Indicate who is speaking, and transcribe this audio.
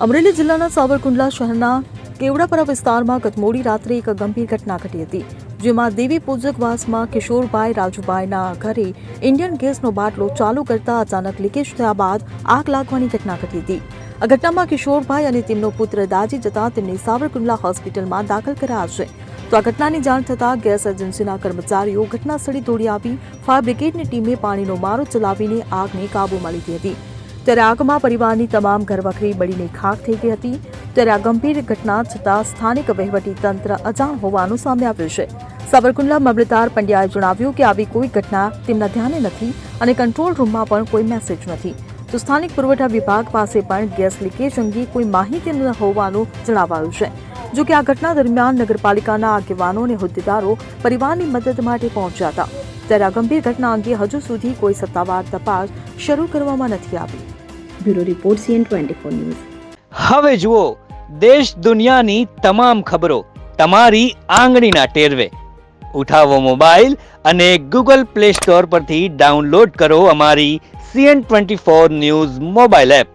Speaker 1: અમરેલી જિલ્લાના સાવરકુંડલા શહેરના કેવડાપરા વિસ્તારમાં ગત મોડી રાત્રે એક ગંભીર ઘટના ઘટી હતી, જેમાં દેવી પૂજકવાસમાં કિશોરભાઈ રાજુભાઈના ઘરે ઇન્ડિયન ગેસનો બાટલો ચાલુ કરતા અચાનક લીકેજ થયા બાદ આગ લાગવાની ઘટના ઘટી હતી. આ ઘટનામાં કિશોરભાઈ અને તેમનો પુત્ર દાજી જતા તેમને સાવરકુંડલા હોસ્પિટલમાં દાખલ કરાયા છે. તો આ ઘટનાની જાણ થતાં ગેસ એજન્સીના કર્મચારીઓ ઘટનાસ્થળે દોડી આવી ફાયર બ્રિગેડની ટીમે પાણીનો મારો ચલાવીને આગને કાબૂમાં લીધી હતી. ત્યારે આગમાં પરિવારની તમામ ઘરવખરી બળીને ખાખ થઈ ગઈ હતી. ત્યારે આ ગંભીર ઘટના છતાં સ્થાનિક વહીવટીતંત્ર અજાણ હોવાનું સામે આવ્યું છે. સાવરકુંડલા મામલતદાર પંડ્યાએ જણાવ્યું કે આવી કોઈ ઘટના તેમના ધ્યાને નથી અને કંટ્રોલ રૂમમાં પણ કોઈ મેસેજ નથી. તો સ્થાનિક પુરવઠા વિભાગ પાસે પણ ગેસ લીકેજ અંગે કોઈ માહિતી ન હોવાનું જણાવાયું છે. જો કે આ ઘટના દરમિયાન નગરપાલિકાના આગેવાનો અને હોદ્દેદારો પરિવારની મદદ માટે પહોંચ્યા હતા. ત્યારે આ ગંભીર ઘટના અંગે હજુ સુધી કોઈ સત્તાવાર તપાસ શરૂ કરવામાં નથી આવી.
Speaker 2: Bureau report CN24 news.
Speaker 3: હવે જુઓ દેશ દુનિયાની તમામ ખબરો તમારી આંગળીના ટેરવે. ઉઠાવો મોબાઈલ અને Google Play Store પરથી ડાઉનલોડ કરો અમારી CN24 ન્યૂઝ મોબાઈલ એપ.